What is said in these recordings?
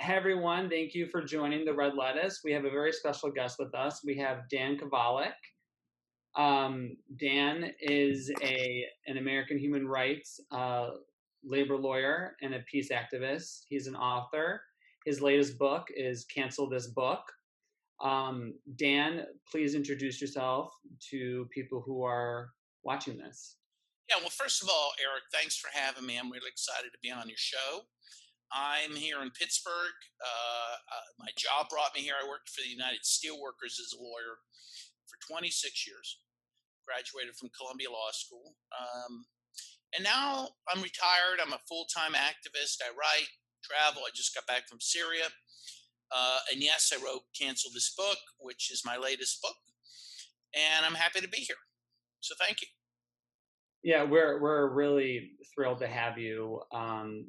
Hey everyone, thank you for joining the Red Lettuce. We have a very special guest with us. We have Dan Kovalik. Dan is an American human rights labor lawyer and a peace activist. He's an author. His latest book is Cancel This Book. Dan, please introduce yourself to people who are watching this. Yeah, well, first of all, Eric, thanks for having me. I'm really excited to be on your show. I'm here in Pittsburgh. My job brought me here. I worked for the United Steelworkers as a lawyer for 26 years. Graduated from Columbia Law School. And now I'm retired. I'm a full-time activist. I write, travel. I just got back from Syria. And yes, I wrote Cancel This Book, which is my latest book. And I'm happy to be here. So thank you. Yeah, we're really thrilled to have you.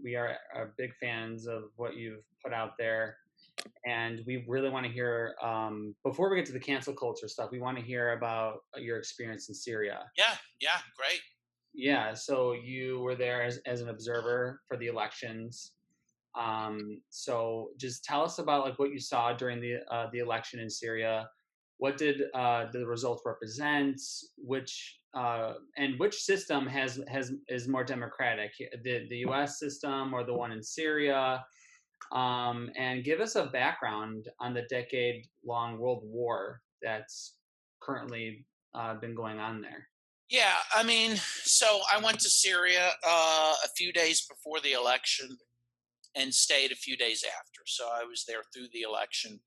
We are big fans of what you've put out there, and we really want to hear. Before we get to the cancel culture stuff, we want to hear about your experience in Syria. Yeah, great. Yeah, so you were there as an observer for the elections. So just tell us about like what you saw during the election in Syria. What did the results represent? Which system is more democratic, the U.S. system or the one in Syria? And give us a background on the decade-long world war that's currently been going on there. Yeah, I mean, so I went to Syria a few days before the election and stayed a few days after. So I was there through the election.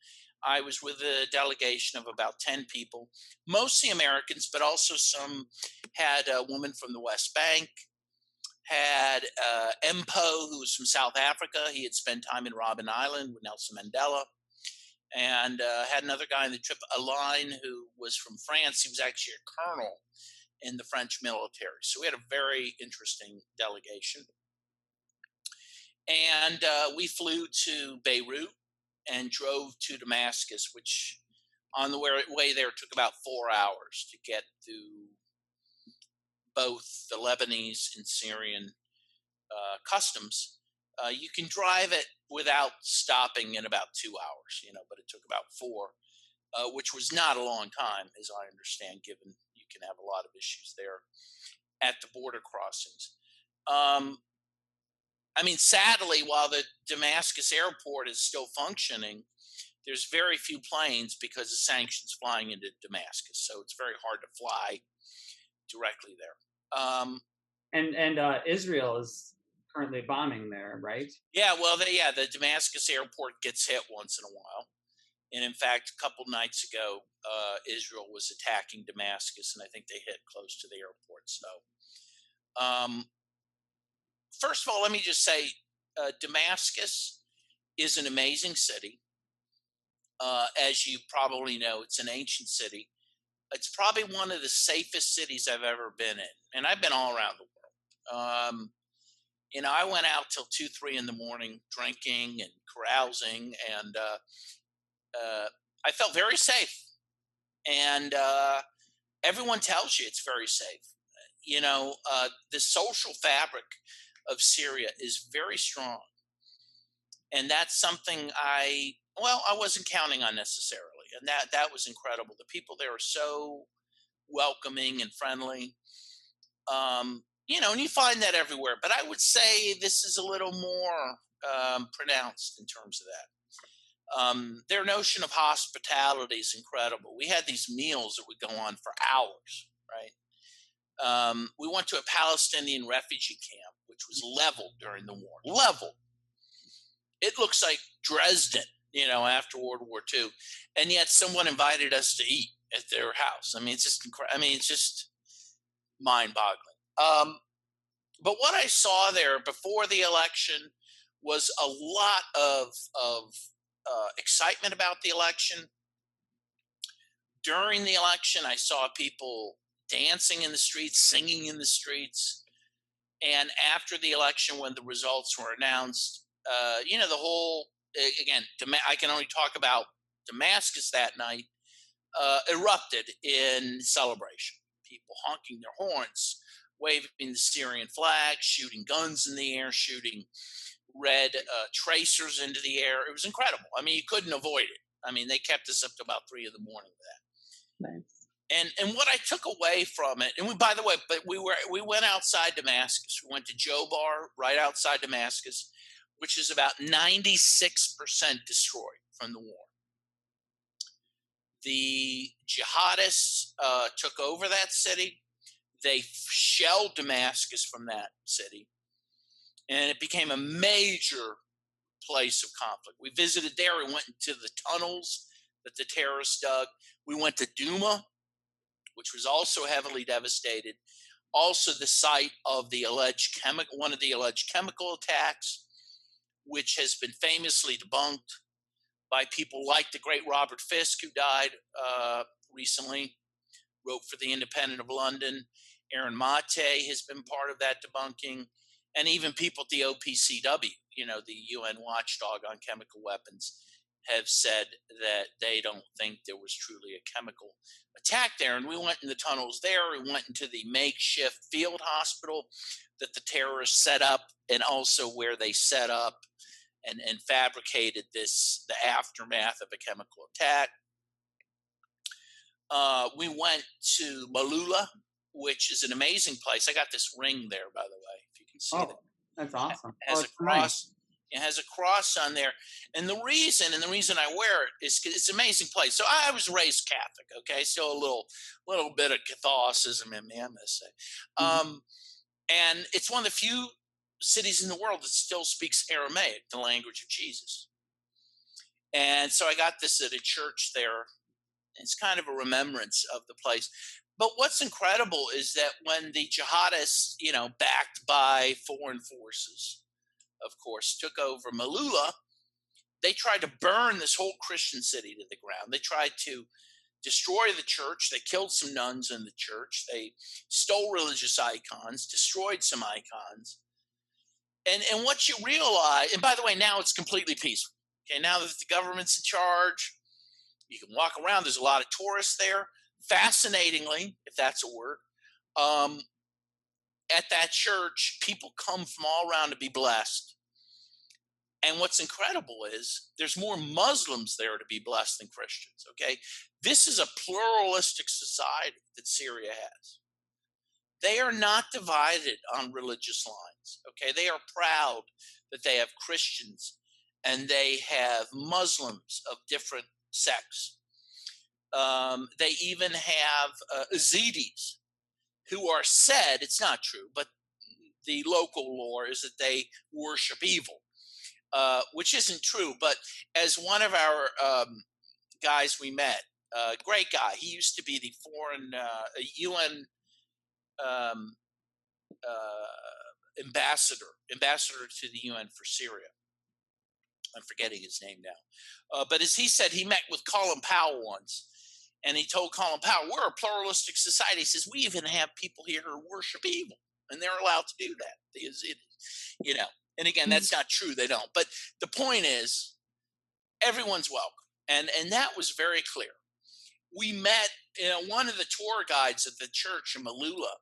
I was with a delegation of about 10 people, mostly Americans, but also some had a woman from the West Bank, had Mpo, who was from South Africa. He had spent time in Robben Island with Nelson Mandela. And had another guy on the trip, Alain, who was from France. He was actually a colonel in the French military. So we had a very interesting delegation. And we flew to Beirut and drove to Damascus, which on the way there took about 4 hours to get through both the Lebanese and Syrian customs. You can drive it without stopping in about 2 hours, but it took about 4, which was not a long time, as I understand, given you can have a lot of issues there at the border crossings. I mean, sadly, while the Damascus airport is still functioning, there's very few planes because of sanctions flying into Damascus. So it's very hard to fly directly there. And Israel is currently bombing there, right? Yeah, well, the Damascus airport gets hit once in a while. And in fact, a couple nights ago, Israel was attacking Damascus, and I think they hit close to the airport. So, first of all, let me just say Damascus is an amazing city. As you probably know, it's an ancient city. It's probably one of the safest cities I've ever been in. And I've been all around the world. I went out till 2, 3 in the morning drinking and carousing, and I felt very safe. And everyone tells you it's very safe. The social fabric of Syria is very strong. And that's something I wasn't counting on necessarily. And that was incredible. The people there are so welcoming and friendly. And you find that everywhere. But I would say this is a little more pronounced in terms of that. Their notion of hospitality is incredible. We had these meals that would go on for hours, right? We went to a Palestinian refugee camp, which was leveled during the war. Leveled. It looks like Dresden, after World War II. And yet someone invited us to eat at their house. I mean, it's just incredible. I mean, it's just mind-boggling. But what I saw there before the election was a lot of excitement about the election. During the election, I saw people dancing in the streets, singing in the streets. And after the election, when the results were announced, the whole, again, I can only talk about Damascus that night, erupted in celebration. People honking their horns, waving the Syrian flag, shooting guns in the air, shooting red tracers into the air. It was incredible. I mean, you couldn't avoid it. I mean, they kept us up to about 3 in the morning with that. Nice. And what I took away from it, and by the way, but we went outside Damascus. We went to Jobar, right outside Damascus, which is about 96% destroyed from the war. The jihadists took over that city. They shelled Damascus from that city, and it became a major place of conflict. We visited there. We went into the tunnels that the terrorists dug. We went to Duma, which was also heavily devastated. Also, the site of the one of the alleged chemical attacks, which has been famously debunked by people like the great Robert Fisk, who died recently, wrote for the Independent of London. Aaron Mate has been part of that debunking, and even people at the OPCW, the UN watchdog on chemical weapons, have said that they don't think there was truly a chemical attack there. And we went in the tunnels there. We went into the makeshift field hospital that the terrorists set up, and also where they set up and fabricated the aftermath of a chemical attack. We went to Malula, which is an amazing place. I got this ring there, by the way, if you can see that. That's awesome. It has a cross. Nice. It has a cross on there, and the reason I wear it is because it's an amazing place. So I was raised Catholic, okay, so a little bit of Catholicism in me, I must say. Mm-hmm. And it's one of the few cities in the world that still speaks Aramaic, the language of Jesus. And so I got this at a church there. It's kind of a remembrance of the place. But what's incredible is that when the jihadists, backed by foreign forces, of course, took over Malula, they tried to burn this whole Christian city to the ground. They tried to destroy the church. They killed some nuns in the church. They stole religious icons, destroyed some icons. And what you realize, and by the way, now it's completely peaceful. Okay, now that the government's in charge, you can walk around. There's a lot of tourists there. Fascinatingly, if that's a word, at that church, people come from all around to be blessed. And what's incredible is there's more Muslims there to be blessed than Christians, okay? This is a pluralistic society that Syria has. They are not divided on religious lines, okay? They are proud that they have Christians and they have Muslims of different sects. They even have Yazidis, who are said, it's not true, but the local lore is that they worship evil, which isn't true. But as one of our guys we met, great guy, he used to be the UN ambassador to the UN for Syria. I'm forgetting his name now. But as he said, he met with Colin Powell once, and he told Colin Powell, we're a pluralistic society. He says, we even have people here who worship evil, and they're allowed to do that. And again, that's not true. They don't. But the point is, everyone's welcome. And that was very clear. We met one of the tour guides at the church in Malula.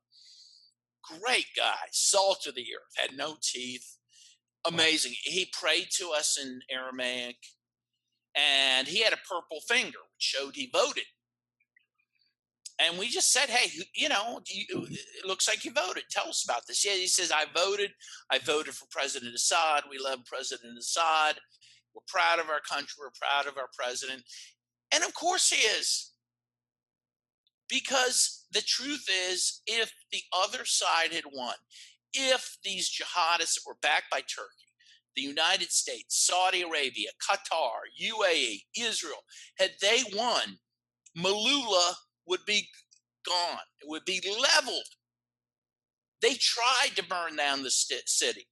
Great guy, salt of the earth, had no teeth. Amazing. He prayed to us in Aramaic, and he had a purple finger, which showed he voted. And we just said, hey, it looks like you voted. Tell us about this. Yeah, he says, I voted. I voted for President Assad. We love President Assad. We're proud of our country. We're proud of our president. And of course he is. Because the truth is, if the other side had won, if these jihadists that were backed by Turkey, the United States, Saudi Arabia, Qatar, UAE, Israel, had they won, Malula would be gone. It would be leveled. They tried to burn down the city,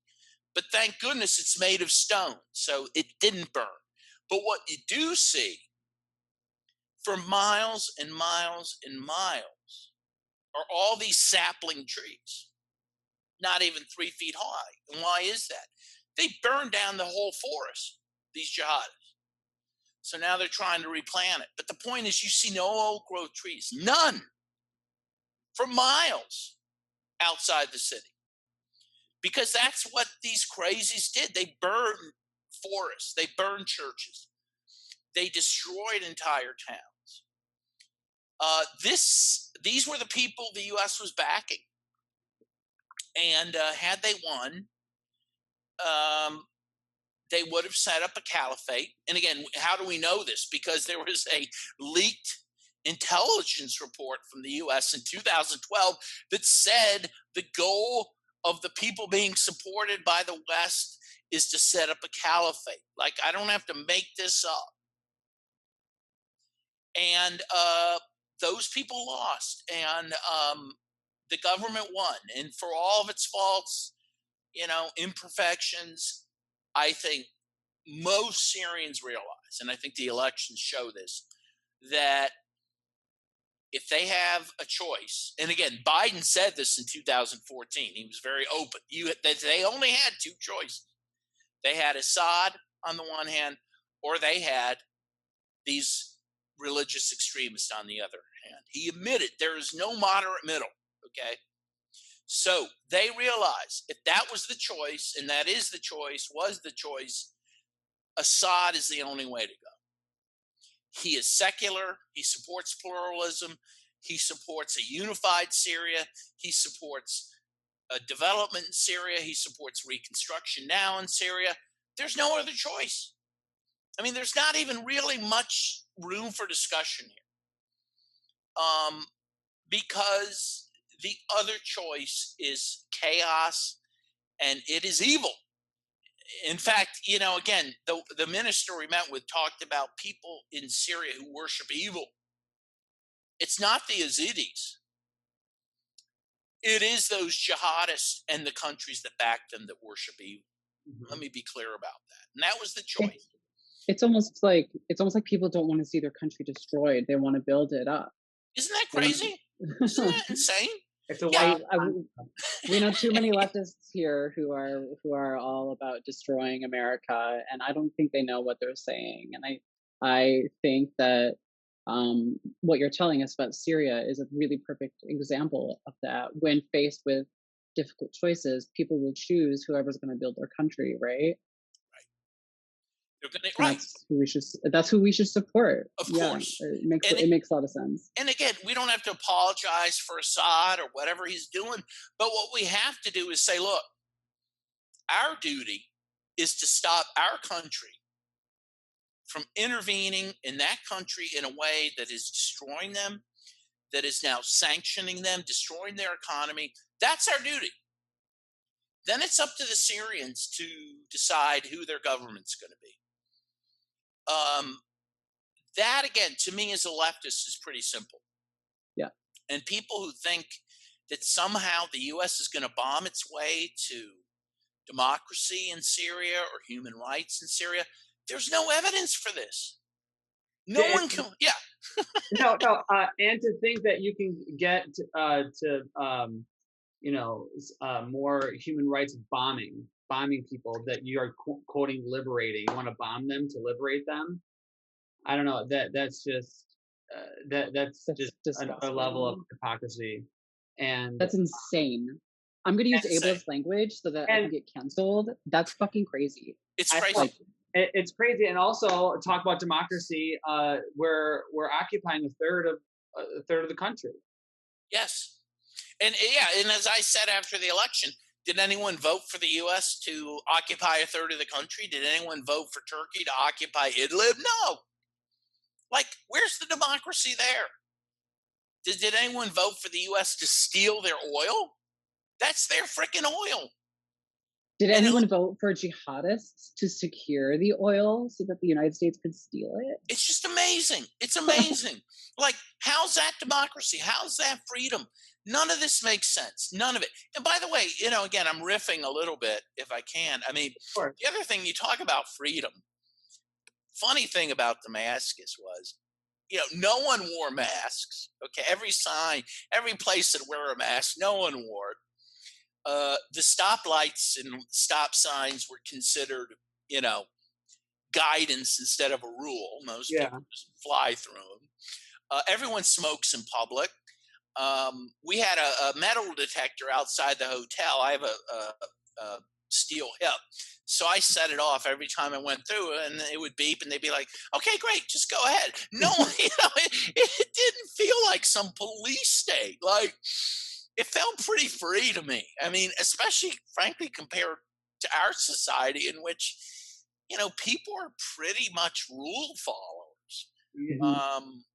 but thank goodness it's made of stone, so it didn't burn. But what you do see for miles and miles and miles are all these sapling trees, not even 3 feet high. And why is that? They burned down the whole forest, these jihadists. So now they're trying to replant it. But the point is, you see no old growth trees, none, for miles outside the city, because that's what these crazies did. They burned forests, they burned churches, they destroyed entire towns. These were the people the U.S. was backing, and had they won, um, they would have set up a caliphate. And again, how do we know this? Because there was a leaked intelligence report from the US in 2012 that said the goal of the people being supported by the West is to set up a caliphate. Like, I don't have to make this up. And those people lost, and the government won. And for all of its faults, imperfections, I think most Syrians realize, and I think the elections show this, that if they have a choice, and again, Biden said this in 2014, he was very open. They only had two choices. They had Assad on the one hand, or they had these religious extremists on the other hand. He admitted there is no moderate middle, okay? So they realized if that was the choice, and that is the choice, was the choice, Assad is the only way to go. He is secular. He supports pluralism. He supports a unified Syria. He supports a development in Syria. He supports reconstruction now in Syria. There's no other choice. I mean, there's not even really much room for discussion here, because the other choice is chaos, and it is evil. In fact, again, the minister we met with talked about people in Syria who worship evil. It's not the Yazidis. It is those jihadists and the countries that back them that worship evil. Mm-hmm. Let me be clear about that. And that was the choice. It's almost like people don't want to see their country destroyed. They want to build it up. Isn't that crazy? Isn't that insane? It's a wild. We know too many leftists here who are all about destroying America, and I don't think they know what they're saying. And I think that what you're telling us about Syria is a really perfect example of that. When faced with difficult choices, people will choose whoever's going to build their country, right? Right. That's who we should support. Of course. It makes a lot of sense. And again, we don't have to apologize for Assad or whatever he's doing, but what we have to do is say, look, our duty is to stop our country from intervening in that country in a way that is destroying them, that is now sanctioning them, destroying their economy. That's our duty. Then it's up to the Syrians to decide who their government's going to be. That, again, to me as a leftist is pretty simple. Yeah. And people who think that somehow the U.S. is going to bomb its way to democracy in Syria or human rights in Syria, there's no evidence for this. No one can. Yeah. No. And to think that you can get to more human rights bombing people that you are quoting liberating. You want to bomb them to liberate them? I don't know. That's just that's just another level of hypocrisy, and that's insane. I'm going to use ableist language so that I can get canceled. That's fucking crazy. It's crazy. It's crazy, and also talk about democracy. We're occupying a third of the country. Yes, and as I said after the election, did anyone vote for the U.S. to occupy a third of the country? Did anyone vote for Turkey to occupy Idlib? No. Like, where's the democracy there? Did anyone vote for the U.S. to steal their oil? That's their freaking oil. Did anyone vote for jihadists to secure the oil so that the United States could steal it? It's just amazing. It's amazing. Like, how's that democracy? How's that freedom? None of this makes sense. None of it. And by the way, again, I'm riffing a little bit if I can. I mean, the other thing, you talk about freedom. Funny thing about Damascus was, no one wore masks. Okay, every sign, every place that wear a mask, no one wore it. The stoplights and stop signs were considered, guidance instead of a rule. Most people just fly through them. Everyone smokes in public. We had a metal detector outside the hotel. I have steel hip. So I set it off every time I went through, and it would beep, and they'd be like, "Okay, great, just go ahead." No, it didn't feel like some police state. Like, it felt pretty free to me. I mean, especially, frankly, compared to our society, in which people are pretty much rule followers. Um,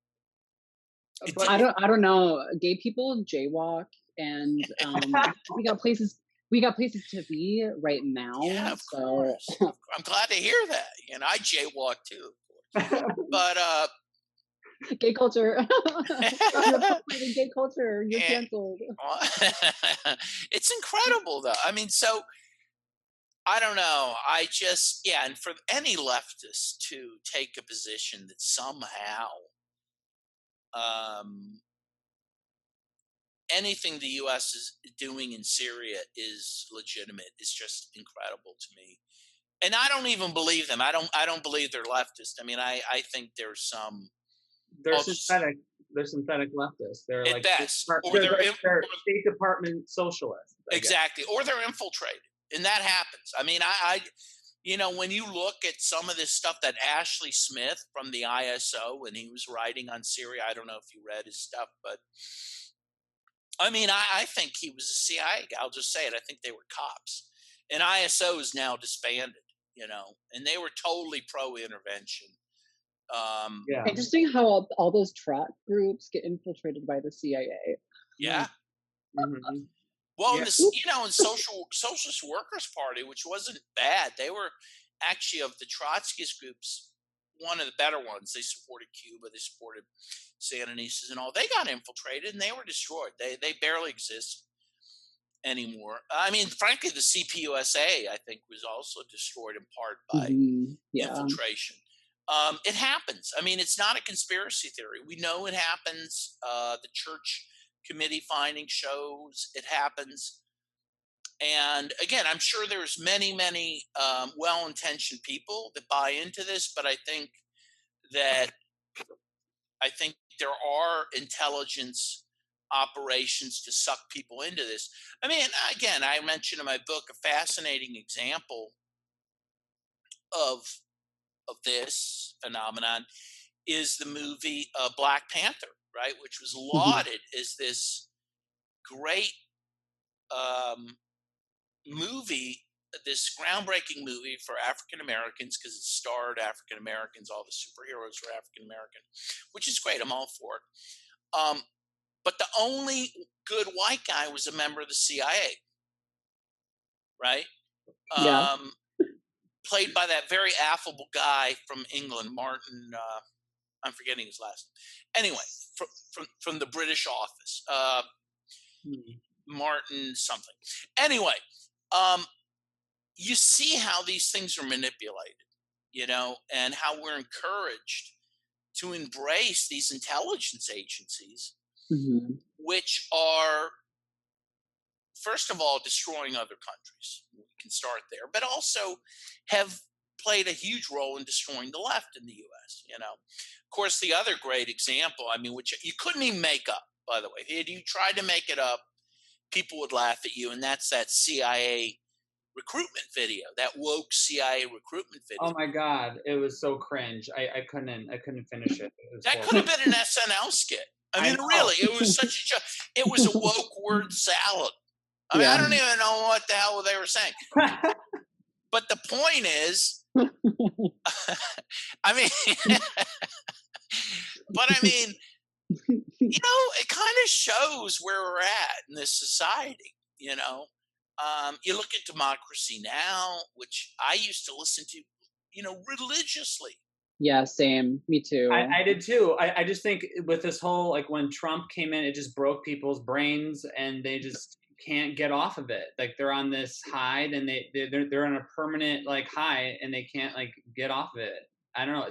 it But didn't- I don't know. Gay people jaywalk, and we got places to be right now. Yeah, of so course. I'm glad to hear that. I jaywalk too, of course. But gay culture. You're appropriating gay culture. You're canceled. it's incredible, though. I mean, so I don't know. And for any leftist to take a position that somehow anything the U.S. is doing in Syria is legitimate is just incredible to me. And I don't even believe them. I don't believe they're leftist. I mean, I think there's some. they're synthetic. They're synthetic leftists. They're at like best, or they're State Department socialists. Exactly, or they're infiltrated, and that happens. I mean, when you look at some of this stuff that Ashley Smith from the ISO, when he was writing on Syria, I don't know if you read his stuff, but I mean, I think he was a CIA guy. I'll just say it. I think they were cops, and ISO is now disbanded. And they were totally pro-intervention. Interesting how all those track groups get infiltrated by the CIA. Yeah. Mm-hmm. Well, in Socialist Workers Party, which wasn't bad, they were actually, of the Trotskyist groups, one of the better ones. They supported Cuba, they supported Sandinistas and all. They got infiltrated and they were destroyed. They barely exist anymore. I mean, frankly, the CPUSA, I think, was also destroyed in part by infiltration. It happens. I mean, it's not a conspiracy theory. We know it happens. The church committee finding shows it happens. And again, I'm sure there's many, many well-intentioned people that buy into this, but I think there are intelligence operations to suck people into this. I mean, again, I mentioned in my book a fascinating example of this phenomenon is the movie Black Panther, right? Which was lauded as this great movie, this groundbreaking movie for African Americans, because it starred African Americans. All the superheroes were African American, which is great. I'm all for it. But the only good white guy was a member of the CIA, right? Played by that very affable guy from England, Martin. I'm forgetting his last name. Anyway, from the British office, Martin something. Anyway, you see how these things are manipulated, and how we're encouraged to embrace these intelligence agencies, which are, first of all, destroying other countries. We can start there, but also have played a huge role in destroying the left in the U.S. Of course, the other great example, I mean, which you couldn't even make up, by the way. If you tried to make it up, people would laugh at you, and that's that CIA recruitment video, that woke CIA recruitment video. Oh my God, it was so cringe. I couldn't finish it. That could have been an SNL skit. I mean, really, it was such a joke. It was a woke word salad. I mean, I don't even know what the hell they were saying. But the point is, I mean, it kind of shows where we're at in this society, You look at Democracy Now!, which I used to listen to, religiously. Yeah, same. Me too. I did too. I just think with this whole, like, when Trump came in, it just broke people's brains and they just can't get off of it. Like, they're on this high and they're on a permanent, like, high, and they can't, like, get off of it. I don't know.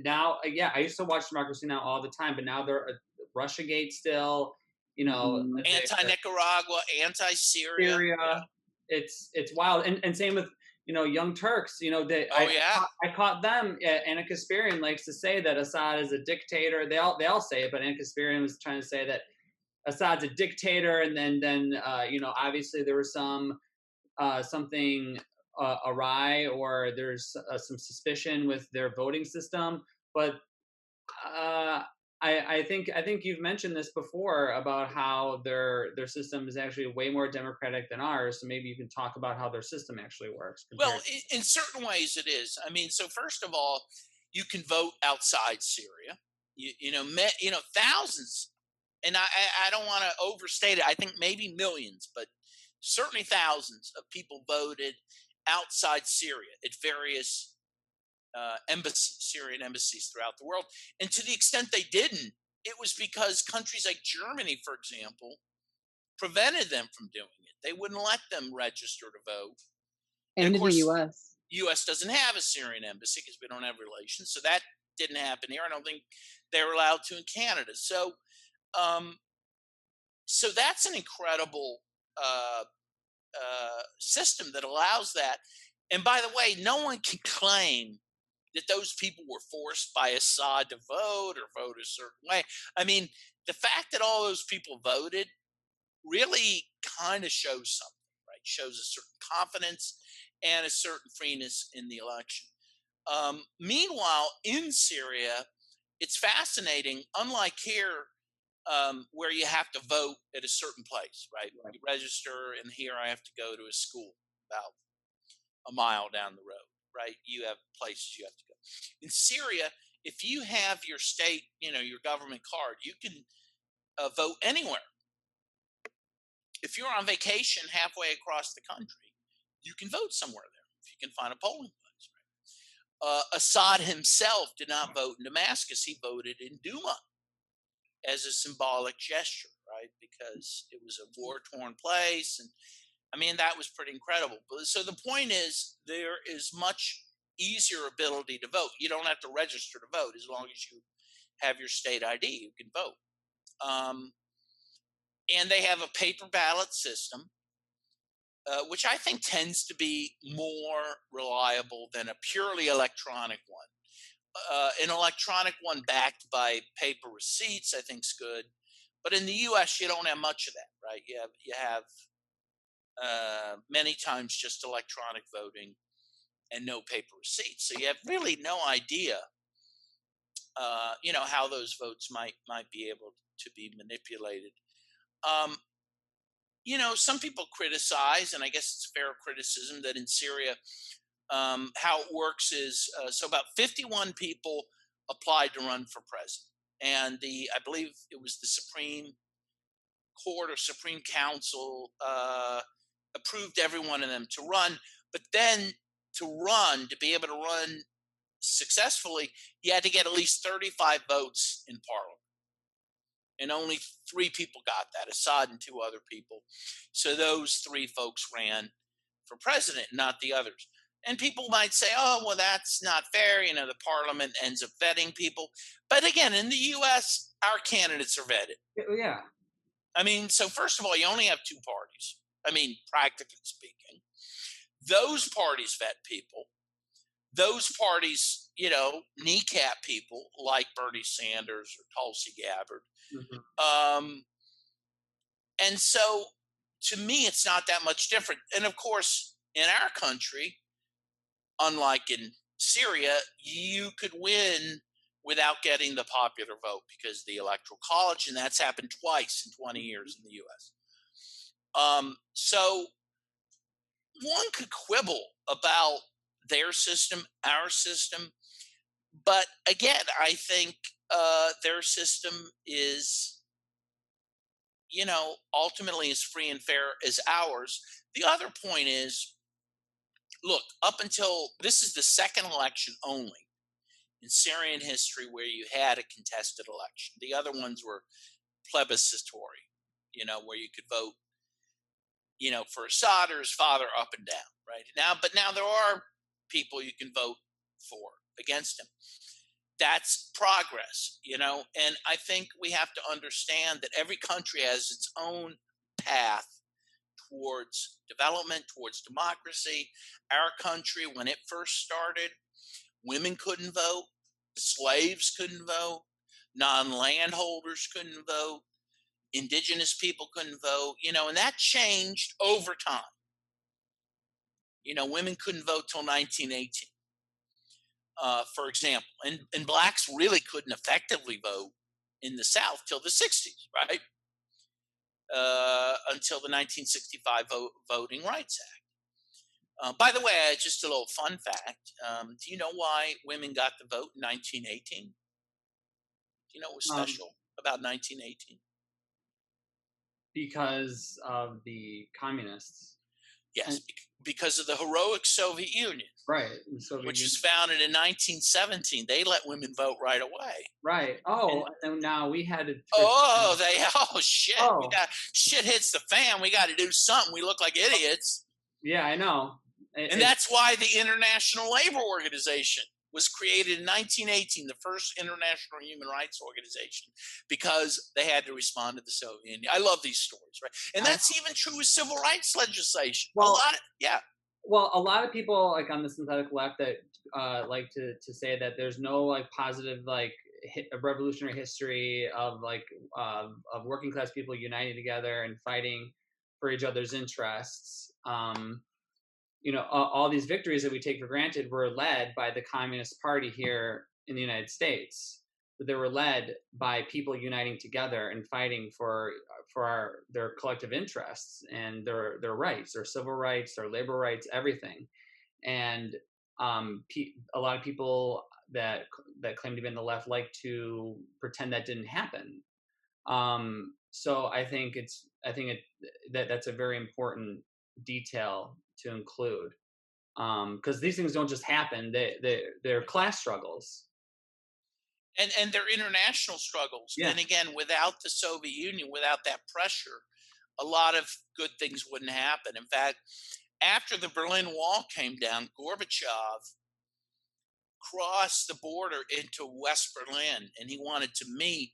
Now, I used to watch Democracy Now! All the time, but now they're Russiagate still, anti-Nicaragua, anti-Syria. Yeah. It's wild. And same with, Young Turks, I caught them. Anna Kasparian likes to say that Assad is a dictator. They all say it, but Anna Kasparian was trying to say that Assad's a dictator. And then obviously there were some something awry, or there's some suspicion with their voting system. But I think you've mentioned this before about how their system is actually way more democratic than ours. So maybe you can talk about how their system actually works Well, compared. in certain ways it is. I mean, so first of all, you can vote outside Syria. Thousands, and I don't want to overstate it. I think maybe millions, but certainly thousands of people voted outside Syria at various embassies, Syrian embassies throughout the world. And to the extent they didn't, it was because countries like Germany, for example, prevented them from doing it. They wouldn't let them register to vote. And And of in the course, U.S. U.S. doesn't have a Syrian embassy because we don't have relations, so that didn't happen here. I don't think they were allowed to in Canada. Um, so that's an incredible uh, system that allows that. And by the way, no one can claim that those people were forced by Assad to vote or vote a certain way. I mean, the fact that all those people voted really kind of shows something, right? Shows a certain confidence and a certain freeness in the election. Meanwhile, in Syria, it's fascinating. Unlike here, where you have to vote at a certain place, right? Right. You register, and here I have to go to a school about a mile down the road, right? You have places you have to go. In Syria, if you have your state, your government card, you can vote anywhere. If you're on vacation halfway across the country, you can vote somewhere there if you can find a polling place. Right? Assad himself did not vote in Damascus; he voted in Duma as a symbolic gesture, right? Because it was a war-torn place, and I mean that was pretty incredible. So the point is, there is much easier ability to vote. You don't have to register to vote as long as you have your state ID. You can vote. And they have a paper ballot system, which I think tends to be more reliable than a purely electronic one. An electronic one backed by paper receipts, I think, is good. But in the U.S., you don't have much of that, right? You have many times just electronic voting and no paper receipts, so you have really no idea, how those votes might be able to be manipulated. Um, some people criticize, and I guess it's fair criticism, that in Syria, how it works is so about 51 people applied to run for president, and I believe it was the Supreme Court or Supreme Council approved every one of them to run. But then to be able to run successfully, you had to get at least 35 votes in Parliament. And only 3 people got that, Assad and 2 other people. So those 3 folks ran for president, not the others. And people might say, oh, well, that's not fair. The parliament ends up vetting people. But again, in the U.S., our candidates are vetted. Yeah. I mean, so first of all, you only have 2 parties. I mean, practically speaking. Those parties vet people. Those parties, kneecap people like Bernie Sanders or Tulsi Gabbard. Mm-hmm. And so to me, it's not that much different. And of course, in our country, unlike in Syria, you could win without getting the popular vote because the electoral college, and that's happened twice in 20 years in the US. So one could quibble about their system, our system. But again, I think their system is, ultimately as free and fair as ours. The other point is, look, up until this is the second election only in Syrian history where you had a contested election. The other ones were plebiscitary, where you could vote, for Assad or his father up and down, right? But now there are people you can vote for against him. That's progress, and I think we have to understand that every country has its own path towards development, towards democracy. Our country, when it first started, women couldn't vote, slaves couldn't vote, non-landholders couldn't vote, indigenous people couldn't vote, and that changed over time. Women couldn't vote till 1918, for example, and blacks really couldn't effectively vote in the South till the 60s, right? Until the 1965 Voting Rights Act. By the way, just a little fun fact. Do you know why women got the vote in 1918? Do you know what was Um, special about 1918? because of the communists. Yes, because of the heroic Soviet Union, Right. The Soviet which was Union. founded in 1917. They let women vote right away. Right. Oh, and now we had to. Oh, shit. We Oh, got shit hits the fan. We got to do something. We look like idiots. yeah, I know. And that's why the International Labor Organization was created in 1918, the first international human rights organization, because they had to respond to the Soviet Union. I love these stories, right? And that's even true with civil rights legislation. Well, yeah. Well, a lot of people like on the synthetic left that like to say that there's no like positive like revolutionary history of like of working class people uniting together and fighting for each other's interests. All these victories that we take for granted were led by the Communist Party here in the United States. But they were led by people uniting together and fighting for their collective interests and their rights, their civil rights, their labor rights, everything. And a lot of people that claim to be on the left like to pretend that didn't happen. So I think that's a very important detail to include, because these things don't just happen. They're class struggles. And they're international struggles. Yeah. And again, without the Soviet Union, without that pressure, a lot of good things wouldn't happen. In fact, after the Berlin Wall came down, Gorbachev crossed the border into West Berlin, and he wanted to meet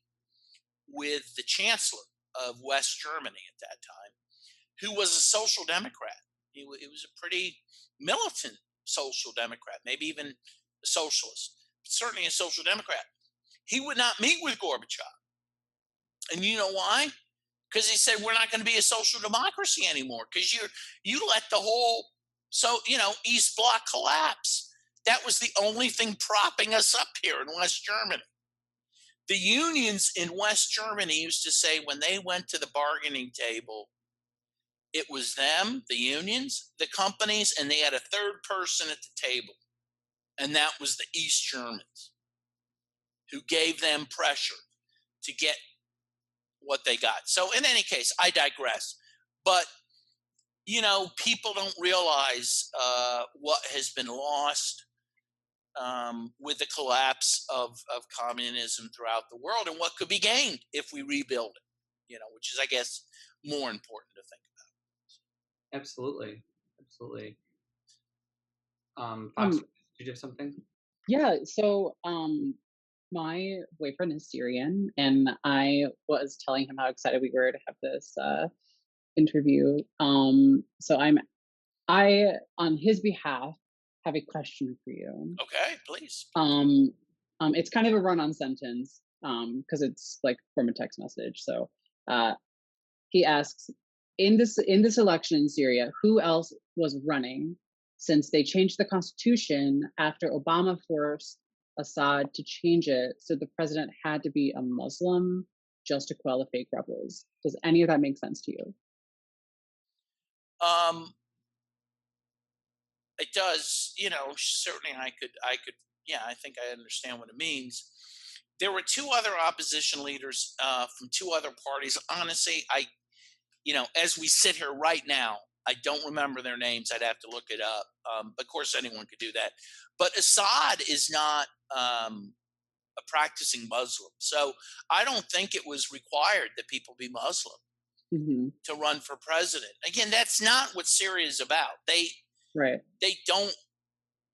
with the chancellor of West Germany at that time, who was a social democrat. He was a pretty militant social democrat, maybe even a socialist, but certainly a social democrat. He would not meet with Gorbachev. And you know why? Because he said, we're not going to be a social democracy anymore, because you let the whole East Bloc collapse. That was the only thing propping us up here in West Germany. The unions in West Germany used to say when they went to the bargaining table, it was them, the unions, the companies, and they had a third person at the table. And that was the East Germans, who gave them pressure to get what they got. So in any case, I digress. But, people don't realize what has been lost with the collapse of communism throughout the world, and what could be gained if we rebuild it, which is, I guess, more important to think about. Absolutely. Fox, did you have something? Yeah. So, my boyfriend is Syrian, and I was telling him how excited we were to have this interview. So I, on his behalf, have a question for you. Okay, please. It's kind of a run-on sentence, because it's like from a text message. So, he asks, in this election in Syria, who else was running, since they changed the constitution after Obama forced Assad to change it, so the president had to be a Muslim just to quell the fake rebels? Does any of that make sense to you? It does. Certainly I could. Yeah, I think I understand what it means. There were two other opposition leaders from two other parties. Honestly, as we sit here right now, I don't remember their names. I'd have to look it up. Of course, anyone could do that. But Assad is not a practicing Muslim. So I don't think it was required that people be Muslim to run for president. Again, that's not what Syria is about. They don't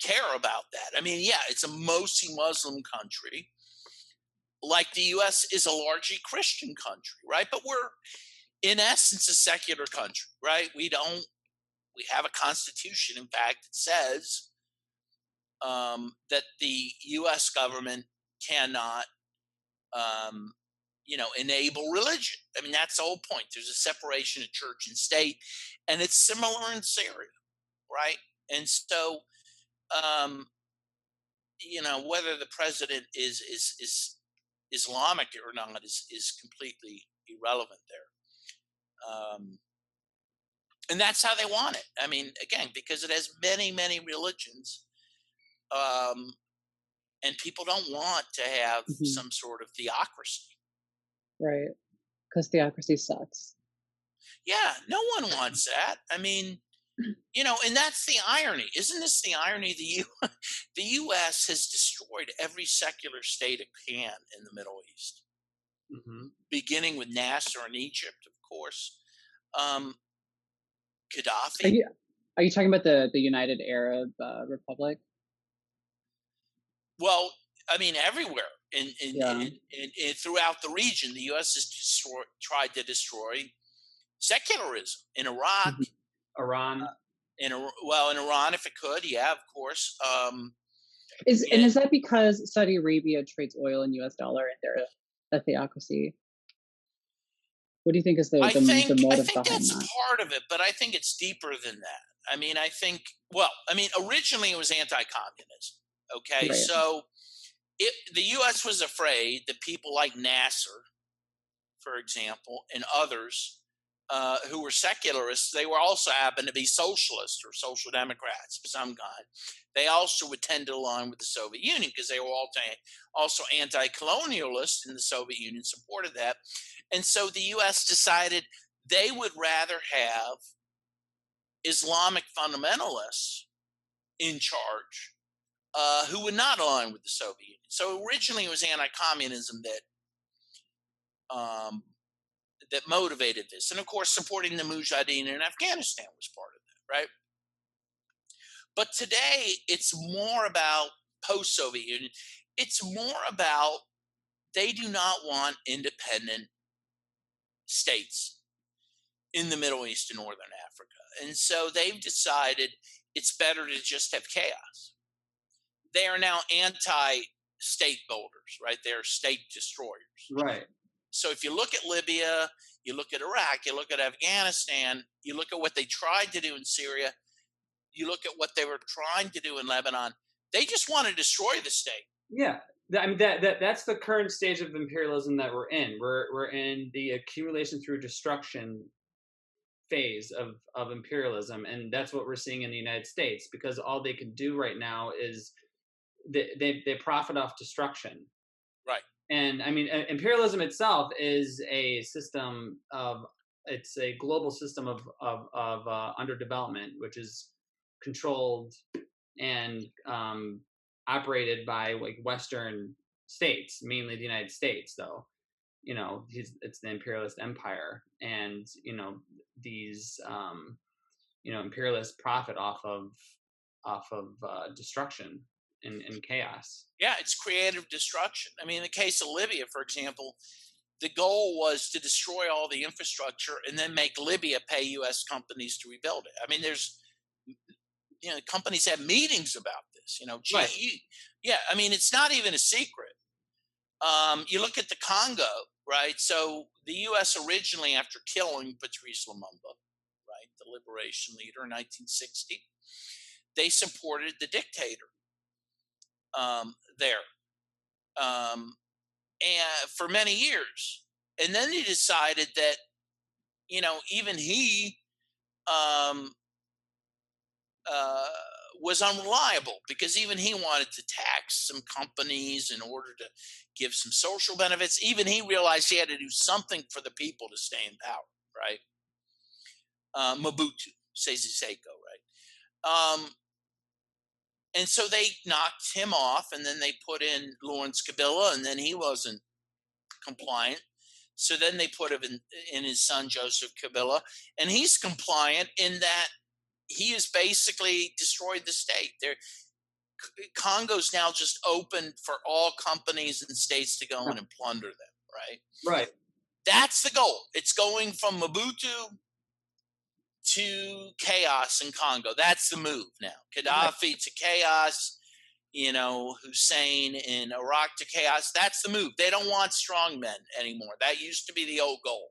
care about that. I mean, yeah, it's a mostly Muslim country, like the US is a largely Christian country, right? But we're, in essence, a secular country, right? We have a constitution, in fact, that says that the US government cannot, enable religion. I mean, that's the whole point. There's a separation of church and state, and it's similar in Syria, right? And so, um, whether the president is Islamic or not is completely irrelevant there. And that's how they want it. I mean, again, because it has many, many religions, um, and people don't want to have Hmm. some sort of theocracy. Right. Because theocracy sucks. Yeah, no one wants that. I mean, and that's the irony. Isn't this the irony? The U.S. has destroyed every secular state it can in the Middle East, Hmm. beginning with Nasser in Egypt, of course. Um, Are Gaddafi. you are you talking about the United Arab Republic? Well, I mean, everywhere Yeah. in throughout the region, the U.S. has tried to destroy secularism in Iraq, Mhm. Iran. in Iran, if it could, yeah, of course. Is that because Saudi Arabia trades oil in U.S. dollar and they're a theocracy? What do you think is the I motive think behind that's that? part of it, but I think it's deeper than that. I mean, well, I mean, originally it was anti-communism. Okay, Right. so the U.S. was afraid that people like Nasser, for example, and others who were secularists, they were also happened to be socialists or social democrats of some kind. They also would tend to align with the Soviet Union because they were also anti-colonialists, and the Soviet Union supported that. And so the U.S. decided they would rather have Islamic fundamentalists in charge who would not align with the Soviet Union. So originally it was anti-communism um, that motivated this. And of course, supporting the Mujahideen in Afghanistan was part of that, right? But today, it's more about post Soviet Union. It's more about they do not want independent states in the Middle East and Northern Africa. And so they've decided it's better to just have chaos. They are now anti state builders, right? They're state destroyers. Right. So if you look at Libya, you look at Iraq, you look at Afghanistan, you look at what they tried to do in Syria, you look at what they were trying to do in Lebanon, they just want to destroy the state. Yeah. I mean that's the current stage of imperialism that we're in. We're in the accumulation through destruction phase of imperialism, and that's what we're seeing in the United States, because all they can do right now is they profit off destruction. Right. And I mean, imperialism itself is a system of it's a global system of underdevelopment, which is controlled and operated by like Western states, mainly the United States, though. It's the imperialist empire, and these imperialists profit off of destruction and chaos. Yeah, it's creative destruction. I mean, in the case of Libya, for example, the goal was to destroy all the infrastructure and then make Libya pay U.S. companies to rebuild it. I mean, companies have meetings about this. Right. GE. Yeah, I mean, it's not even a secret. You look at the Congo, right? So the U.S. originally, after killing Patrice Lumumba, right, the liberation leader in 1960, they supported the dictator there, and for many years, and then they decided that even he um, uh, was unreliable because even he wanted to tax some companies in order to give some social benefits. Even he realized he had to do something for the people to stay in power, right? Mobutu Sese Seko, right? And so they knocked him off, and then they put in Lawrence Kabila, and then he wasn't compliant. So then they put him in his son Joseph Kabila, and he's compliant in that he has basically destroyed the state. Congo's now just open for all companies and states to go in and plunder them, right? Right. That's the goal. It's going from Mobutu to chaos in Congo. That's the move now. Gaddafi to chaos, Hussein in Iraq to chaos. That's the move. They don't want strong men anymore. That used to be the old goal.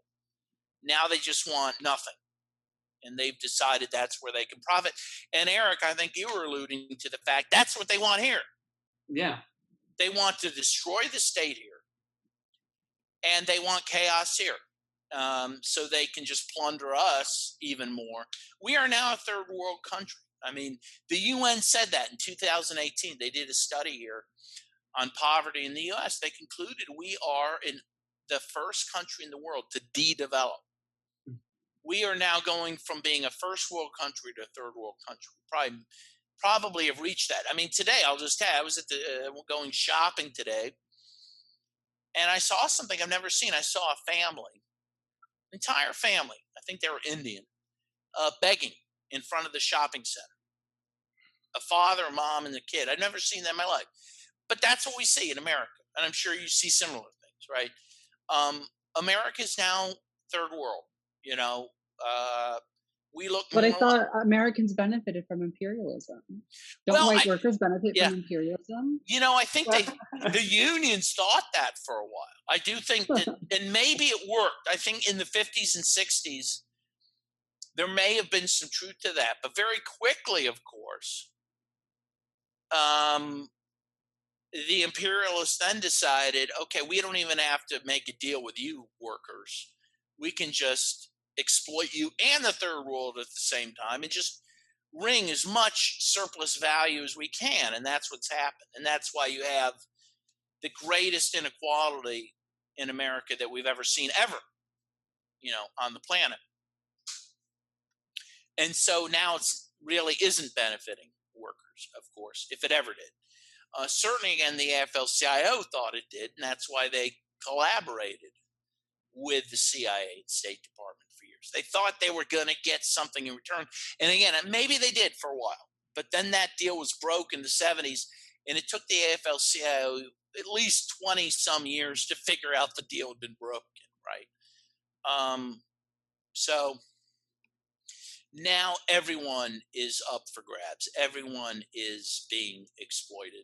Now they just want nothing. and they've decided that's where they can profit. And Eric, I think you were alluding to the fact that's what they want here. Yeah. They want to destroy the state here, and they want chaos here, so they can just plunder us even more. We are now a third world country. I mean, the UN said that in 2018. They did a study here on poverty in the US. They concluded we are in the first country in the world to de-develop. We are now going from being a first world country to a third world country. Probably have reached that. I mean, today I'll just tell you, I was at the going shopping today, and I saw something I've never seen. I saw a family, entire family. I think they were Indian, begging in front of the shopping center. A father, a mom, and a kid. I've never seen that in my life. But that's what we see in America, and I'm sure you see similar things, right? America is now third world. You know, we look. But I more thought Americans benefited from imperialism. Don't Well, white workers benefit yeah. from imperialism? You know, I think the unions thought that for a while. I do think that, and maybe it worked. I think in the 50s and 60s, there may have been some truth to that. But very quickly, of course, the imperialists then decided, okay, we don't even have to make a deal with you workers. We can just exploit you and the third world at the same time and just wring as much surplus value as we can. And that's what's happened. And that's why you have the greatest inequality in America that we've ever seen, ever, you know, on the planet. And so now it's really isn't benefiting workers, of course, if it ever did. Certainly, again, the AFL-CIO thought it did, and that's why they collaborated with the CIA and State Department for years. They thought they were going to get something in return. And again, maybe they did for a while, but then that deal was broke in the 70s, and it took the AFL-CIO at least 20-some years to figure out the deal had been broken, right? So now everyone is up for grabs. Everyone is being exploited.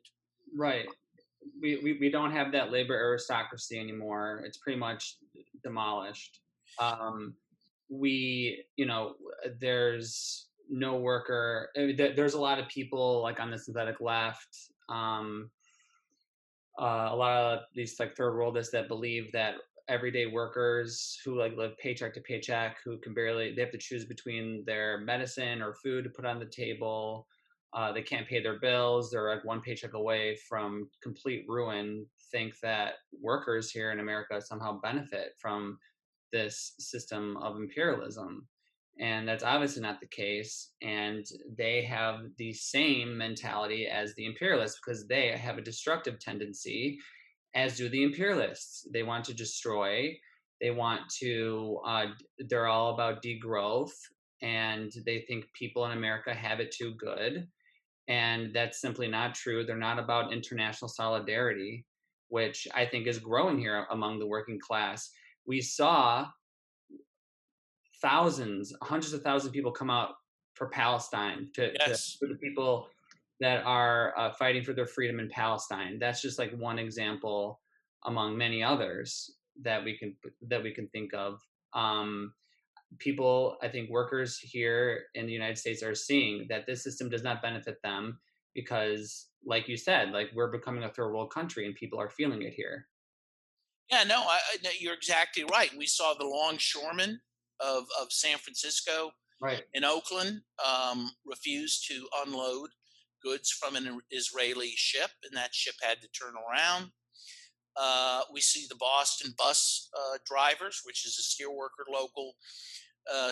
Right. We don't have that labor aristocracy anymore. It's pretty much demolished. You know, there's no worker. I mean, there's a lot of people like on the synthetic left, a lot of these like third worldists that believe that everyday workers who like live paycheck to paycheck, who can barely, they have to choose between their medicine or food to put on the table. They can't pay their bills. They're like one paycheck away from complete ruin. Think that workers here in America somehow benefit from this system of imperialism. And that's obviously not the case. And they have the same mentality as the imperialists because they have a destructive tendency, as do the imperialists. They want to destroy. They want to, they're all about degrowth. And they think people in America have it too good. And that's simply not true. They're not about international solidarity, which I think is growing here among the working class. We saw thousands, hundreds of thousands of people come out for Palestine, for the people that are fighting for their freedom in Palestine. That's just like one example among many others that we can think of. People, I think workers here in the United States are seeing that this system does not benefit them because, like you said, like we're becoming a third world country and people are feeling it here. Yeah, no, you're exactly right. We saw the longshoremen of San Francisco, right, in Oakland, refused to unload goods from an Israeli ship, and that ship had to turn around. We see the Boston bus drivers, which is a steelworker local,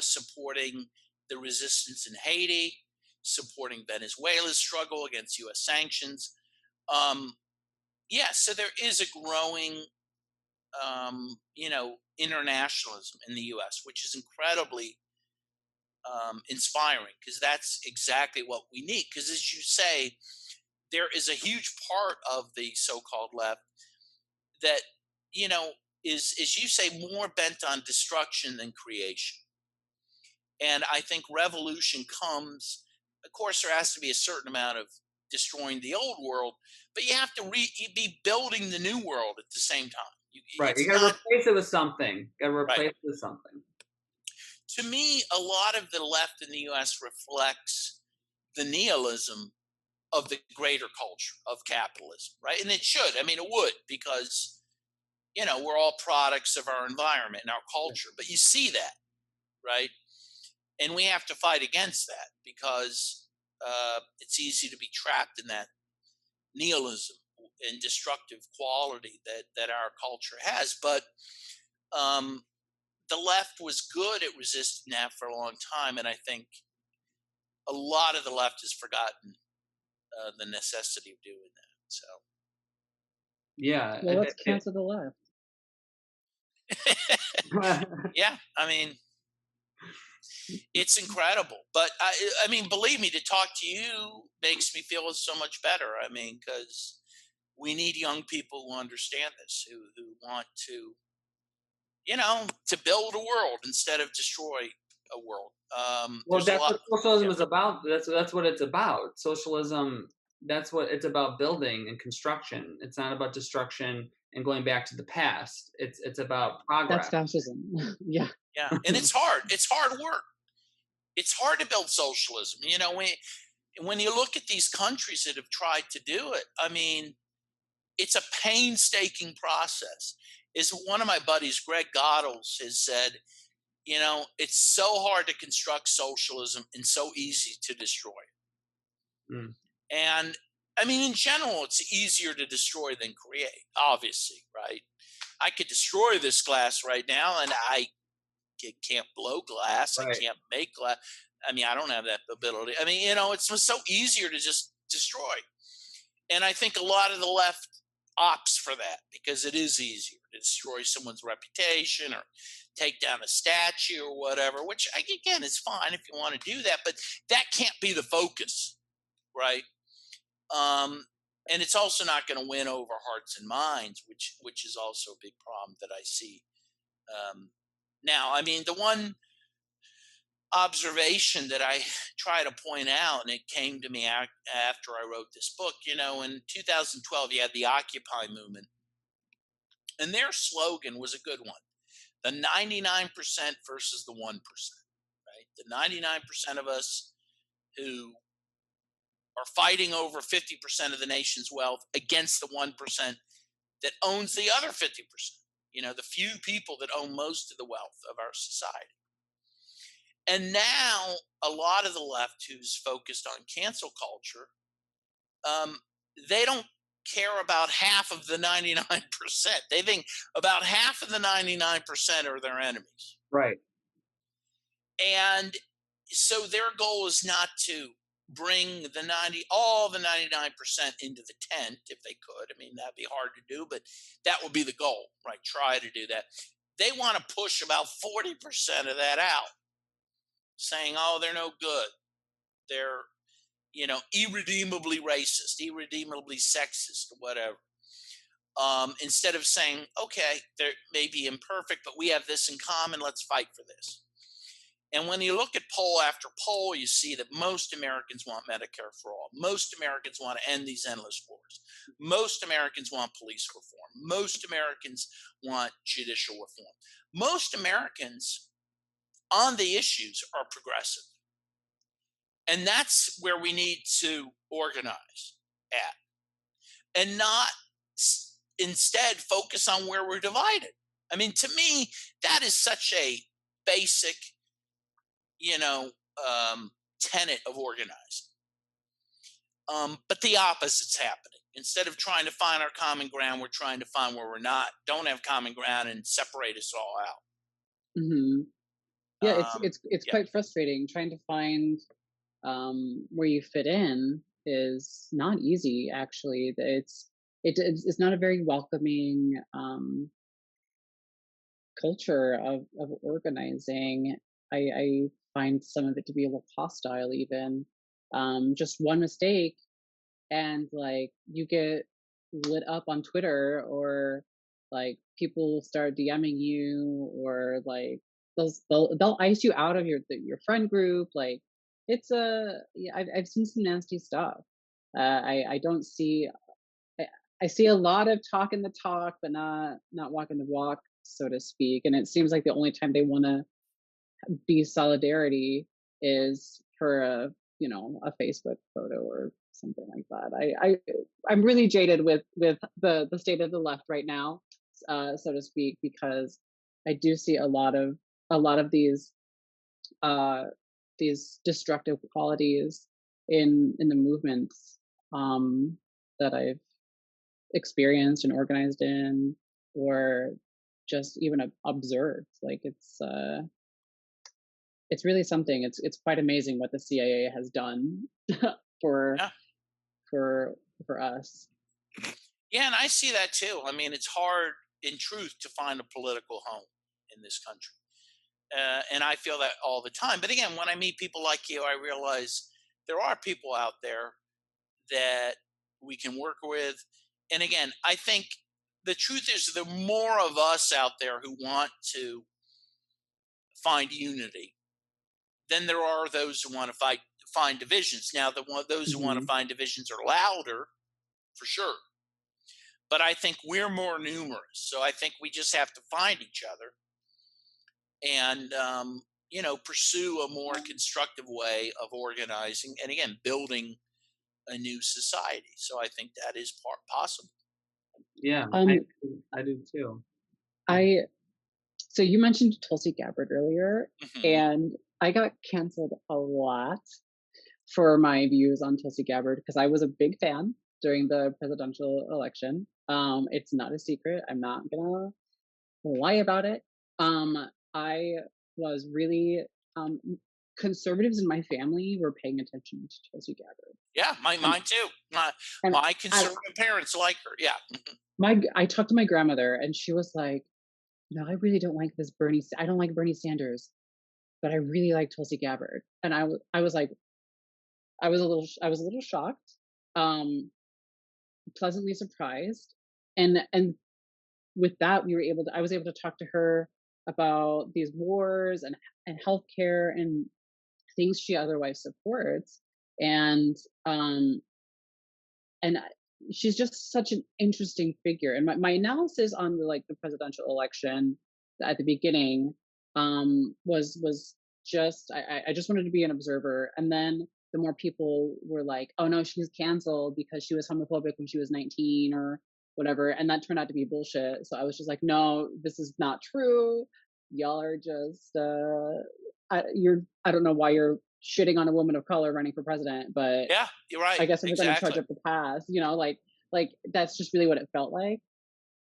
supporting the resistance in Haiti, supporting Venezuela's struggle against U.S. sanctions. So there is a growing, internationalism in the U.S., which is incredibly inspiring because that's exactly what we need. Because as you say, there is a huge part of the so-called left that, is, as you say, more bent on destruction than creation. And I think revolution comes, of course, there has to be a certain amount of destroying the old world, but you have to be building the new world at the same time. You got to replace it with something. Got to replace it with something. to me, a lot of the left in the US reflects the nihilism of the greater culture of capitalism, right? And it should. I mean, it would, because, we're all products of our environment and our culture. But you see that, right? And we have to fight against that, because it's easy to be trapped in that nihilism and destructive quality that our culture has. But the left was good at resisting that for a long time, and I think a lot of the left has forgotten the necessity of doing that. So, Yeah. Well, let's cancel the left. yeah, I mean, it's incredible. But I mean, believe me, to talk to you makes me feel so much better. I mean, because we need young people who understand this, who want to, to build a world instead of destroy a world. Well, There's a that's lot. what socialism Yeah. is about. That's what it's about. Socialism. That's what it's about: building and construction. It's not about destruction and going back to the past. It's about That's progress. fascism. Yeah. Yeah, and it's hard. It's hard work. It's hard to build socialism. When you look at these countries that have tried to do it, I mean, it's a painstaking process. Is one of my buddies, Greg Goddles, has said, it's so hard to construct socialism and so easy to destroy. Mm. And I mean, in general, it's easier to destroy than create, obviously, right? I could destroy this glass right now, and I can't blow glass. I Right. can't make glass. I mean, I don't have that ability. I mean, it's so easier to just destroy. And I think a lot of the left opts for that, because it is easier to destroy someone's reputation or take down a statue or whatever, which, again, is fine if you want to do that, but that can't be the focus, right? And it's also not going to win over hearts and minds, which is also a big problem that I see now. I mean, the one observation that I try to point out, and it came to me after I wrote this book, in 2012, you had the Occupy movement, and their slogan was a good one: the 99% versus the 1%, right? The 99% of us who are fighting over 50% of the nation's wealth against the 1% that owns the other 50%, the few people that own most of the wealth of our society. And now a lot of the left, who's focused on cancel culture, they don't care about half of the 99%. They think about half of the 99% are their enemies. Right. And so their goal is not to bring all the 99% into the tent if they could. I mean, that'd be hard to do, but that would be the goal, right? Try to do that. They want to push about 40% of that out, saying, oh, they're no good. They're, irredeemably racist, irredeemably sexist, or whatever. Instead of saying, okay, they may be imperfect, but we have this in common. Let's fight for this. And when you look at poll after poll, you see that most Americans want Medicare for all. Most Americans want to end these endless wars. Most Americans want police reform. Most Americans want judicial reform. Most Americans on the issues are progressive. And that's where we need to organize at, and not instead focus on where we're divided. I mean, to me, that is such a basic, tenet of organizing. But the opposite's happening. Instead of trying to find our common ground, we're trying to find where don't have common ground and separate us all out. Mm-hmm. Yeah, it's Yeah. quite frustrating trying to find where you fit in. Is not easy, actually. It's not a very welcoming culture of organizing. I find some of it to be a little hostile, even. Just one mistake, and like you get lit up on Twitter, or like people start DMing you, or like they'll ice you out of your friend group. Like yeah, I've seen some nasty stuff. I don't see. I see a lot of talking the talk, but not walking the walk, so to speak. And it seems like the only time they want to be solidarity is for a Facebook photo or something like that. I'm really jaded with the state of the left right now, so to speak, because I do see a lot of uh, these destructive qualities in the movements that I've experienced and organized in, or just even observed. Like it's really something. It's quite amazing what the CIA has done for Yeah. for us. Yeah, and I see that too. I mean, it's hard in truth to find a political home in this country. And I feel that all the time. But again, when I meet people like you, I realize there are people out there that we can work with. And again, I think the truth is the more of us out there who want to find unity, then there are those who want to find divisions. Now, those who want to Hmm. find divisions are louder, for sure. But I think we're more numerous. So I think we just have to find each other and, pursue a more constructive way of organizing and, again, building a new society. So I think that is possible. Yeah, Um, I do too. I so you mentioned Tulsi Gabbard earlier, Hmm. and I got canceled a lot for my views on Tulsi Gabbard because I was a big fan during the presidential election. It's not a secret. I'm not gonna lie about it. Um, I was really um, conservatives in my family were paying attention to Tulsi Gabbard, Yeah, and mine too. My and my I conservative parents like her. Yeah. I talked to my grandmother, and she was like, "No, I really don't like this Bernie. I don't like Bernie Sanders, but I really like Tulsi Gabbard." And I was like, I was a little shocked, um, pleasantly surprised, and with that I was able to talk to her about these wars and healthcare and things she otherwise supports, and um and she's just such an interesting figure. And my analysis on the presidential election at the beginning was just I just wanted to be an observer, and then the more people were like, oh no, she's canceled because she was homophobic when she was 19 or whatever, and that turned out to be bullshit. So I was just like, no, this is not true. Y'all are just I don't know why you're shitting on a woman of color running for president, but Yeah, you're right. I guess if we're going to charge Exactly. up the past, like that's just really what it felt like.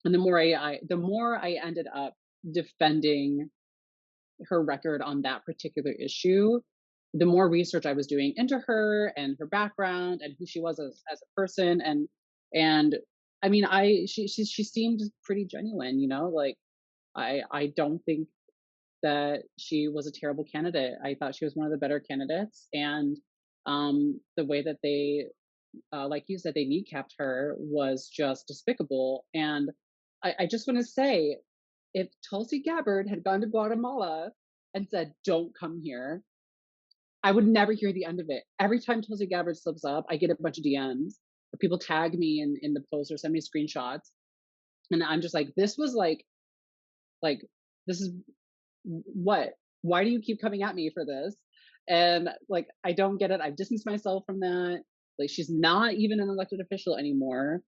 And the more I ended up defending her record on that particular issue, the more research I was doing into her and her background and who she was as a person. And I mean, she seemed pretty genuine, like I don't think that she was a terrible candidate. I thought she was one of the better candidates, and the way that they, like you said, they kneecapped her was just despicable. And I just want to say, if Tulsi Gabbard had gone to Guatemala and said, "Don't come here," I would never hear the end of it. Every time Tulsi Gabbard slips up, I get a bunch of DMs, or people tag me in the post or send me screenshots, and I'm just like, this was like this is what? Why do you keep coming at me for this? And like, I don't get it. I've distanced myself from that. Like, she's not even an elected official anymore.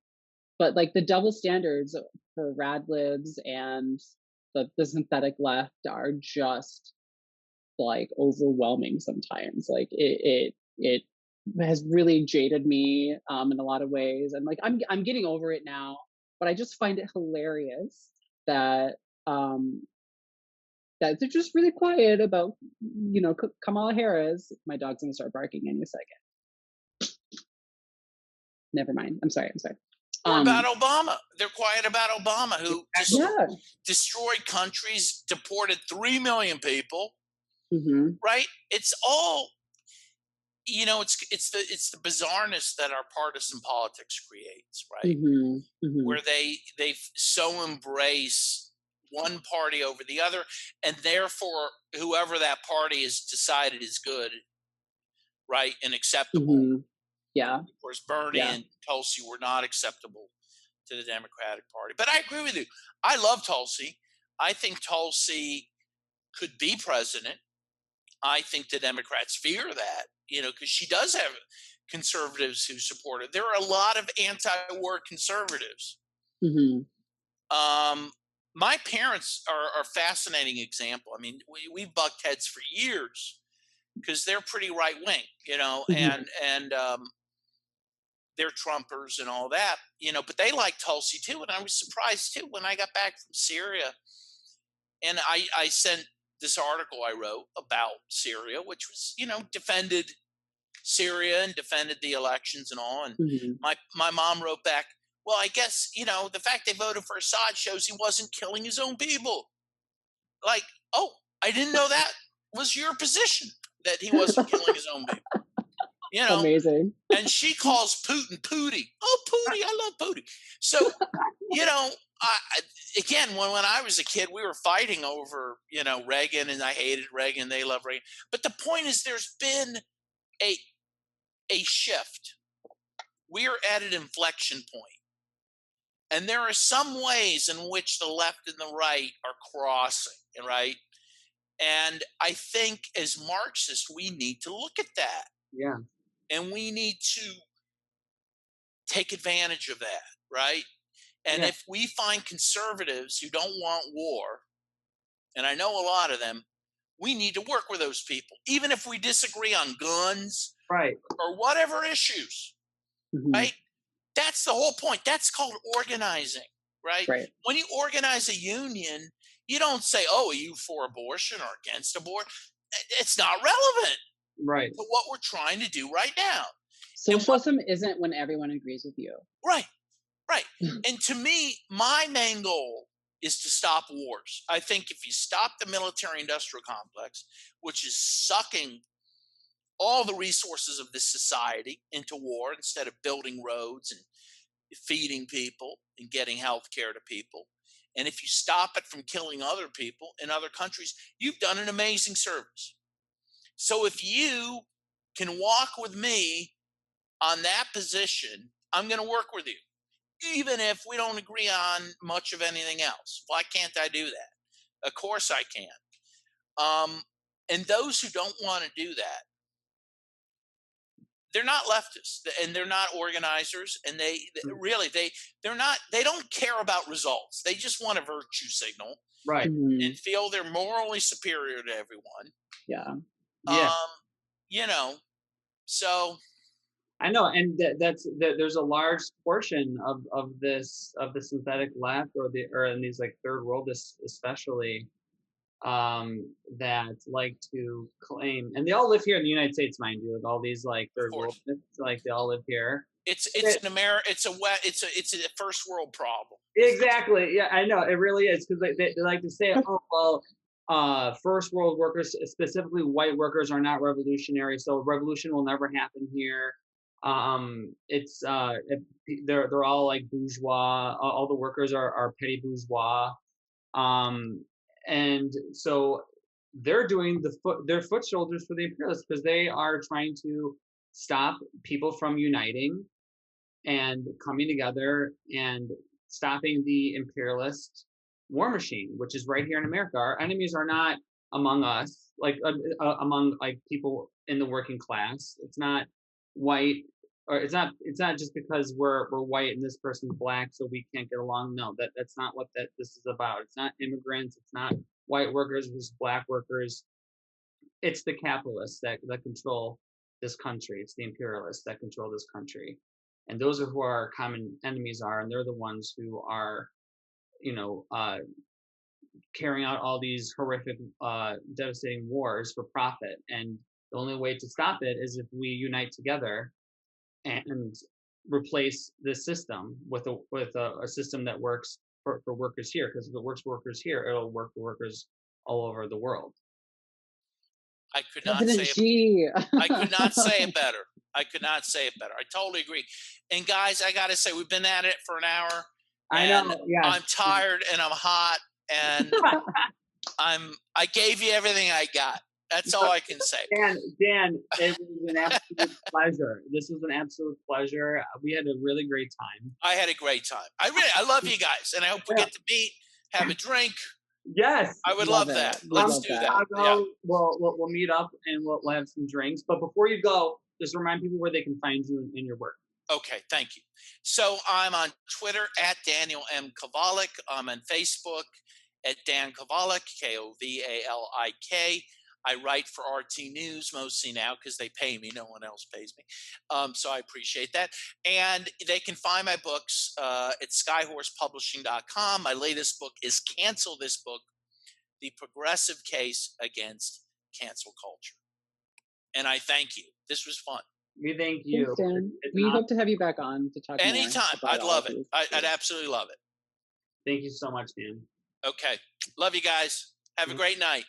But like the double standards for rad libs and the synthetic left are just like overwhelming sometimes. Like it has really jaded me in a lot of ways. And like I'm getting over it now, but I just find it hilarious that um that they're just really quiet about, Kamala Harris. My dog's gonna start barking any second. Never mind. I'm sorry. I'm sorry. Or about Um, Obama. They're quiet about Obama, who Exactly. yeah. destroyed countries, deported 3 million people, Hmm. right? It's all, it's the bizarreness that our partisan politics creates, right? Hmm. Hmm. Where they so embrace one party over the other, and therefore whoever that party is decided is good, right, and acceptable. Hmm. Yeah. Of course, Bernie Yeah. and Tulsi were not acceptable to the Democratic Party. But I agree with you. I love Tulsi. I think Tulsi could be president. I think the Democrats fear that, because she does have conservatives who support it. There are a lot of anti-war conservatives. Mm-hmm. My parents are a fascinating example. I mean, we bucked heads for years because they're pretty right wing, Mm-hmm. and they're Trumpers and all that, but they like Tulsi too. And I was surprised too when I got back from Syria, and I sent this article I wrote about Syria, which was, defended Syria and defended the elections and all. And Mm-hmm. my mom wrote back, well, I guess, the fact they voted for Assad shows he wasn't killing his own people. Like, oh, I didn't know that was your position, that he wasn't killing his own people. Amazing. And she calls Putin Pootie. Oh, Pootie, I love Pootie. So, again, when I was a kid, we were fighting over, Reagan, and I hated Reagan. They love Reagan. But the point is, there's been a shift. We are at an inflection point. And there are some ways in which the left and the right are crossing, right? And I think as Marxists, we need to look at that. Yeah. And we need to take advantage of that, right? And Yeah. if we find conservatives who don't want war, and I know a lot of them, we need to work with those people, even if we disagree on guns, right, or whatever issues, Mm-hmm. right? That's the whole point. That's called organizing, right? Right. When you organize a union, you don't say, oh, are you for abortion or against abortion? It's not relevant right, to what we're trying to do right now. Socialism isn't when everyone agrees with you. Right. And to me, my main goal is to stop wars. I think if you stop the military-industrial complex, which is sucking all the resources of this society into war instead of building roads and feeding people and getting health care to people, and if you stop it from killing other people in other countries, you've done an amazing service. So if you can walk with me on that position, I'm going to work with you, even if we don't agree on much of anything else. Why can't I do that? Of course I can. And those who don't want to do that, they're not leftists, and they're not organizers, and they don't care about results. They just want a virtue signal, right, Mm-hmm. and feel they're morally superior to everyone. Yeah. So I know, and there's a large portion of the synthetic left or in these like third world especially that like to claim, and they all live here in the United States, mind you, like all these like third world, like they all live here. It's a first world problem. Exactly. Yeah, I know, it really is, because they like to say, oh well, first world workers, specifically white workers, are not revolutionary, so revolution will never happen here. They're all like bourgeois. All the workers are petty bourgeois. And so they're doing their foot soldiers for the imperialists, because they are trying to stop people from uniting and coming together and stopping the imperialist war machine, which is right here in America. Our enemies are not among us, like among like people in the working class. It's not white, or it's not just because we're white and this person's black, so we can't get along. No, that's not what this is about. It's not immigrants. It's not white workers versus black workers. It's the capitalists that control this country. It's the imperialists that control this country, and those are who our common enemies are, and they're the ones who are, carrying out all these horrific, devastating wars for profit. And the only way to stop it is if we unite together and replace this system with a system that works for workers here. Because if it works for workers here, it'll work for workers all over the world. I could not say it better. I totally agree. And guys, I got to say, we've been at it for an hour. I know. Yeah. I'm tired and I'm hot, and I gave you everything I got. That's all I can say. Dan, it was an absolute pleasure. This was an absolute pleasure. We had a really great time. I had a great time. I love you guys, and I hope we get to meet, have a drink, Yes. I would Love love that. it. We Let's love do that. that. Chicago, Yeah. we'll meet up and we'll have some drinks. But before you go, just remind people where they can find you in your work. Okay, thank you. So I'm on Twitter at Daniel M. Kovalik. I'm on Facebook at Dan Kovalik, Kovalik. I write for RT News mostly now because they pay me. No one else pays me. So I appreciate that. And they can find my books at skyhorsepublishing.com. My latest book is Cancel This Book, The Progressive Case Against Cancel Culture. And I thank you. This was fun. We thank you. Thanks, Dan. We hope to have you back on to talk more Anytime. about I'd all love of it. these. I'd absolutely love it. Thank you so much, Dan. Okay. Love you guys. Have a great night.